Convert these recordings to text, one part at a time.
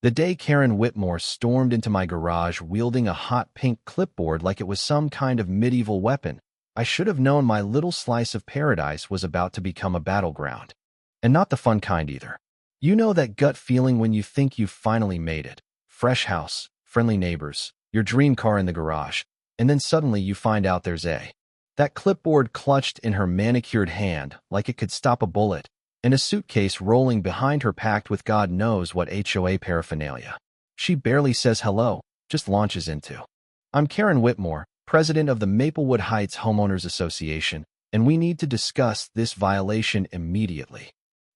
The day Karen Whitmore stormed into my garage wielding a hot pink clipboard like it was some kind of medieval weapon, I should have known my little slice of paradise was about to become a battleground. And not the fun kind either. You know that gut feeling when you think you've finally made it. Fresh house, friendly neighbors, your dream car in the garage, and then suddenly you find out there's that clipboard clutched in her manicured hand like it could stop a bullet, and a suitcase rolling behind her packed with God knows what HOA paraphernalia. She barely says hello, just launches into. I'm Karen Whitmore, president of the Maplewood Heights Homeowners Association, and we need to discuss this violation immediately.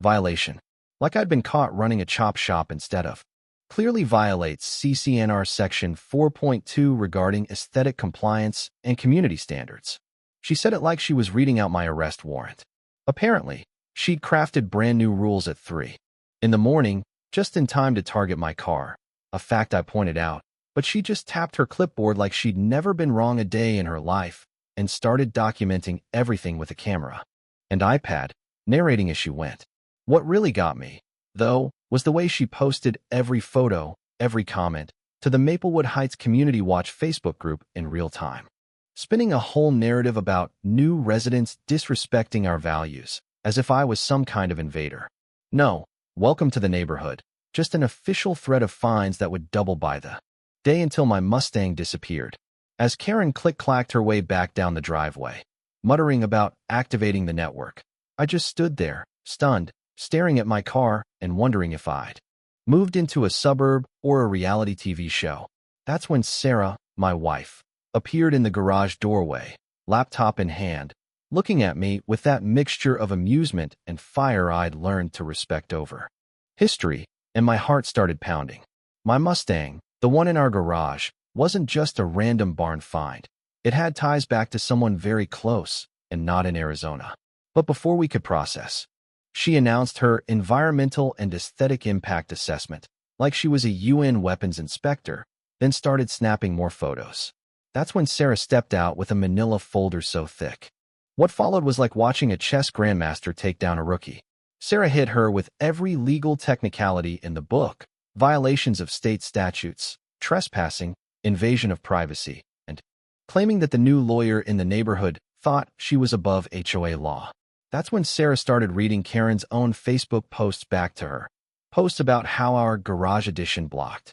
Violation. Like I'd been caught running a chop shop instead of. Clearly violates CCNR Section 4.2 regarding aesthetic compliance and community standards. She said it like she was reading out my arrest warrant. Apparently, she'd crafted brand new rules at 3 in the morning, just in time to target my car, a fact I pointed out, but she just tapped her clipboard like she'd never been wrong a day in her life and started documenting everything with a camera and iPad, narrating as she went. What really got me, though, was the way she posted every photo, every comment, to the Maplewood Heights Community Watch Facebook group in real time, spinning a whole narrative about new residents disrespecting our values, as if I was some kind of invader. No, welcome to the neighborhood, just an official threat of fines that would double by the day until my Mustang disappeared. As Karen click-clacked her way back down the driveway, muttering about activating the network, I just stood there, stunned, staring at my car and wondering if I'd moved into a suburb or a reality TV show. That's when Sarah, my wife, appeared in the garage doorway, laptop in hand, looking at me with that mixture of amusement and fire I'd learned to respect over history, and my heart started pounding. My Mustang, the one in our garage, wasn't just a random barn find. It had ties back to someone very close and not in Arizona. But before we could process, she announced her environmental and aesthetic impact assessment, like she was a UN weapons inspector, then started snapping more photos. That's when Sarah stepped out with a manila folder so thick. What followed was like watching a chess grandmaster take down a rookie. Sarah hit her with every legal technicality in the book, violations of state statutes, trespassing, invasion of privacy, and claiming that the new lawyer in the neighborhood thought she was above HOA law. That's when Sarah started reading Karen's own Facebook posts back to her. Posts about how our garage addition blocked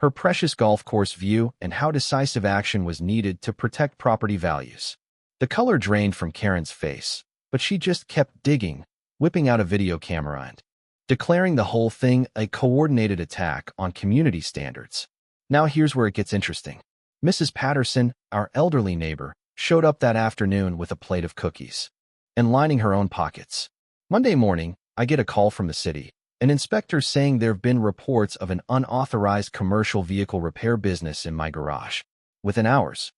her precious golf course view and how decisive action was needed to protect property values. The color drained from Karen's face, but she just kept digging, whipping out a video camera and declaring the whole thing a coordinated attack on community standards. Now here's where it gets interesting. Mrs. Patterson, our elderly neighbor, showed up that afternoon with a plate of cookies and lining her own pockets. Monday morning, I get a call from the city, an inspector saying there have been reports of an unauthorized commercial vehicle repair business in my garage. Within hours,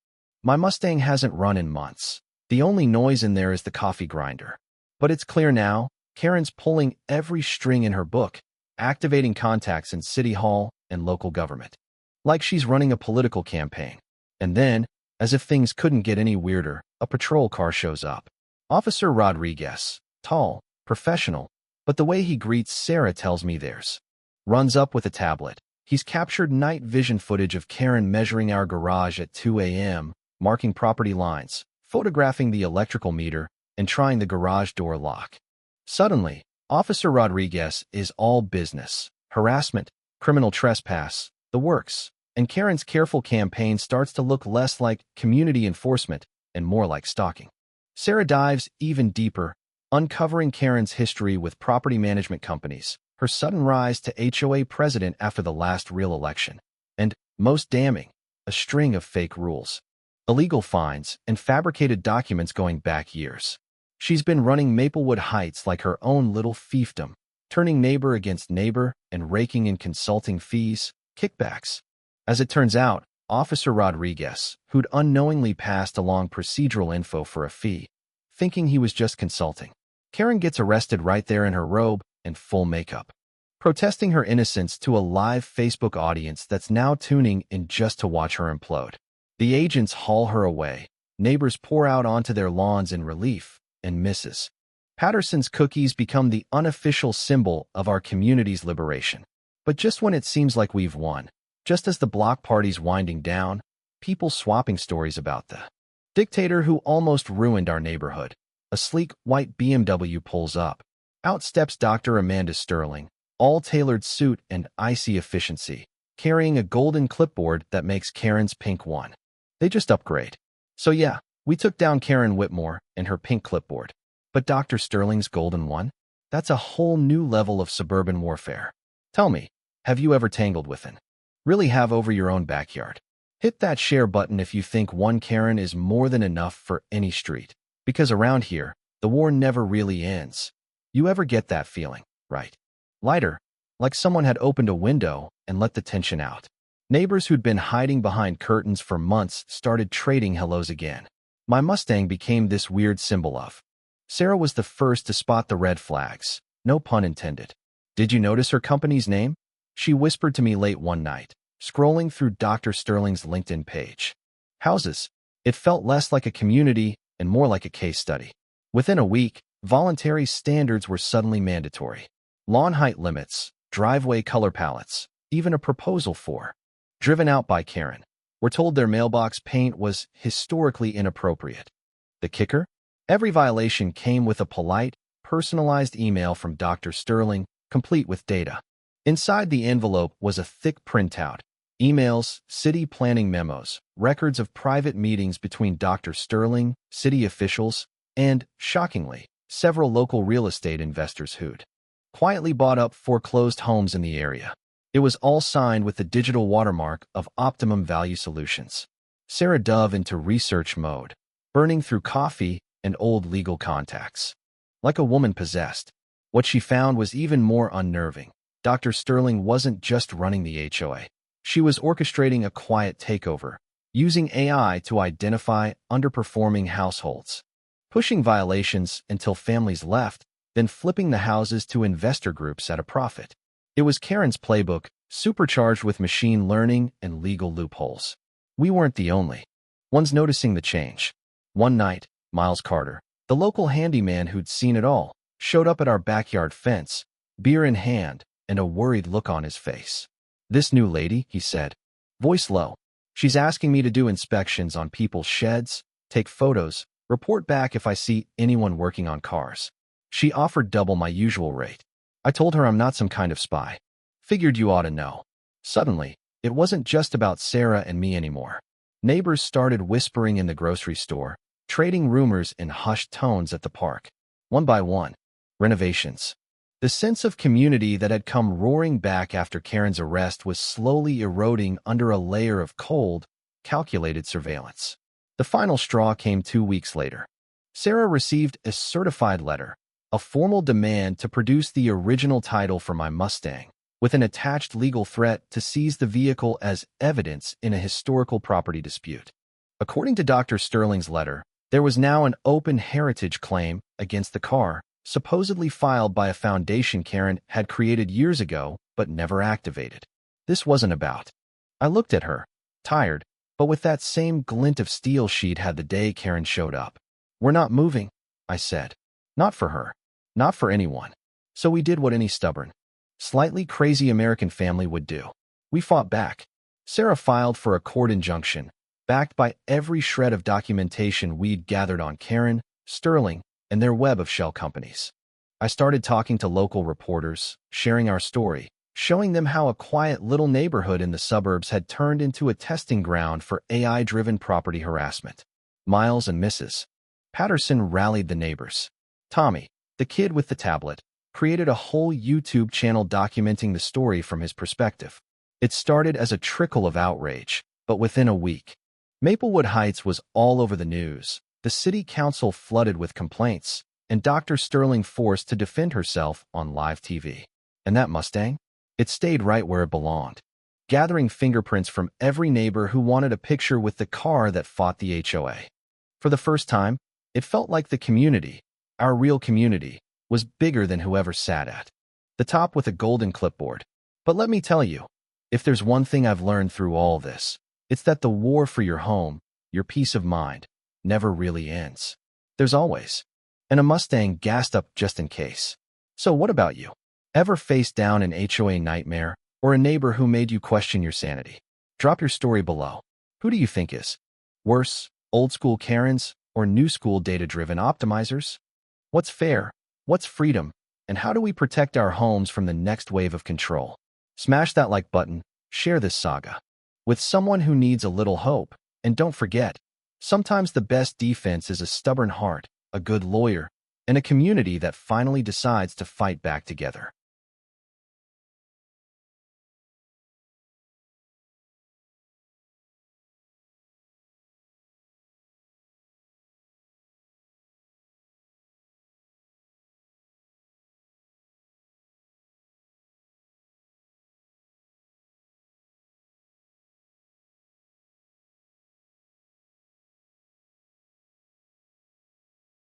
my Mustang hasn't run in months. The only noise in there is the coffee grinder. But it's clear now, Karen's pulling every string in her book, activating contacts in City Hall and local government, like she's running a political campaign. And then, as if things couldn't get any weirder, a patrol car shows up. Officer Rodriguez, tall, professional, but the way he greets Sarah tells me theirs. Runs up with a tablet. He's captured night vision footage of Karen measuring our garage at 2 a.m., marking property lines, photographing the electrical meter, and trying the garage door lock. Suddenly, Officer Rodriguez is all business, harassment, criminal trespass, the works, and Karen's careful campaign starts to look less like community enforcement and more like stalking. Sarah dives even deeper, uncovering Karen's history with property management companies, her sudden rise to HOA president after the last real election, and, most damning, a string of fake rules, illegal fines, and fabricated documents going back years. She's been running Maplewood Heights like her own little fiefdom, turning neighbor against neighbor and raking in consulting fees, kickbacks. As it turns out, Officer Rodriguez, who'd unknowingly passed along procedural info for a fee, thinking he was just consulting. Karen gets arrested right there in her robe and full makeup, protesting her innocence to a live Facebook audience that's now tuning in just to watch her implode. The agents haul her away, neighbors pour out onto their lawns in relief, and Mrs. Patterson's cookies become the unofficial symbol of our community's liberation. But just when it seems like we've won, just as the block party's winding down, people swapping stories about the dictator who almost ruined our neighborhood. A sleek white BMW pulls up. Out steps Dr. Amanda Sterling, all tailored suit and icy efficiency, carrying a golden clipboard that makes Karen's pink one. They just upgrade. So yeah, we took down Karen Whitmore and her pink clipboard. But Dr. Sterling's golden one? That's a whole new level of suburban warfare. Tell me, have you ever tangled with an? Really have over your own backyard? Hit that share button if you think one Karen is more than enough for any street. Because around here, the war never really ends. You ever get that feeling, right? Lighter, like someone had opened a window and let the tension out. Neighbors who'd been hiding behind curtains for months started trading hellos again. My Mustang became this weird symbol of. Sarah was the first to spot the red flags, no pun intended. Did you notice her company's name? She whispered to me late one night, scrolling through Dr. Sterling's LinkedIn page. Houses. It felt less like a community and more like a case study. Within a week, voluntary standards were suddenly mandatory. Lawn height limits, driveway color palettes, even a proposal for. Driven out by Karen. We're told their mailbox paint was historically inappropriate. The kicker? Every violation came with a polite, personalized email from Dr. Sterling, complete with data. Inside the envelope was a thick printout. Emails, city planning memos, records of private meetings between Dr. Sterling, city officials, and, shockingly, several local real estate investors who'd quietly bought up foreclosed homes in the area. It was all signed with the digital watermark of Optimum Value Solutions. Sarah dove into research mode, burning through coffee and old legal contacts. Like a woman possessed, what she found was even more unnerving. Dr. Sterling wasn't just running the HOA. She was orchestrating a quiet takeover, using AI to identify underperforming households, pushing violations until families left, then flipping the houses to investor groups at a profit. It was Karen's playbook, supercharged with machine learning and legal loopholes. We weren't the only ones noticing the change. One night, Miles Carter, the local handyman who'd seen it all, showed up at our backyard fence, beer in hand, and a worried look on his face. "This new lady," he said, voice low, "she's asking me to do inspections on people's sheds, take photos, report back if I see anyone working on cars. She offered double my usual rate. I told her I'm not some kind of spy. Figured you ought to know." Suddenly, it wasn't just about Sarah and me anymore. Neighbors started whispering in the grocery store, trading rumors in hushed tones at the park. One by one, renovations. The sense of community that had come roaring back after Karen's arrest was slowly eroding under a layer of cold, calculated surveillance. The final straw came 2 weeks later. Sarah received a certified letter, a formal demand to produce the original title for my Mustang, with an attached legal threat to seize the vehicle as evidence in a historical property dispute. According to Dr. Sterling's letter, there was now an open heritage claim against the car, supposedly filed by a foundation Karen had created years ago but never activated. This wasn't about. I looked at her, tired, but with that same glint of steel she'd had the day Karen showed up. "We're not moving," I said. Not for her. Not for anyone. So we did what any stubborn, slightly crazy American family would do. We fought back. Sarah filed for a court injunction, backed by every shred of documentation we'd gathered on Karen, Sterling, and their web of shell companies. I started talking to local reporters, sharing our story, showing them how a quiet little neighborhood in the suburbs had turned into a testing ground for AI-driven property harassment. Miles and Mrs. Patterson rallied the neighbors. Tommy, the kid with the tablet, created a whole YouTube channel documenting the story from his perspective. It started as a trickle of outrage, but within a week, Maplewood Heights was all over the news, the city council flooded with complaints, and Dr. Sterling forced to defend herself on live TV. And that Mustang? It stayed right where it belonged, gathering fingerprints from every neighbor who wanted a picture with the car that fought the HOA. For the first time, it felt like the community, our real community, was bigger than whoever sat at the top with a golden clipboard. But let me tell you, if there's one thing I've learned through all this, it's that the war for your home, your peace of mind, never really ends. There's always a Mustang gassed up just in case. So what about you? Ever faced down an HOA nightmare, Or a neighbor who made you question your sanity? Drop your story below. Who do you think is worse, old school Karens or new school data-driven optimizers? What's fair? What's freedom? And how do we protect our homes from the next wave of control? Smash that like button, share this saga with someone who needs a little hope, and don't forget, sometimes the best defense is a stubborn heart, a good lawyer, and a community that finally decides to fight back together.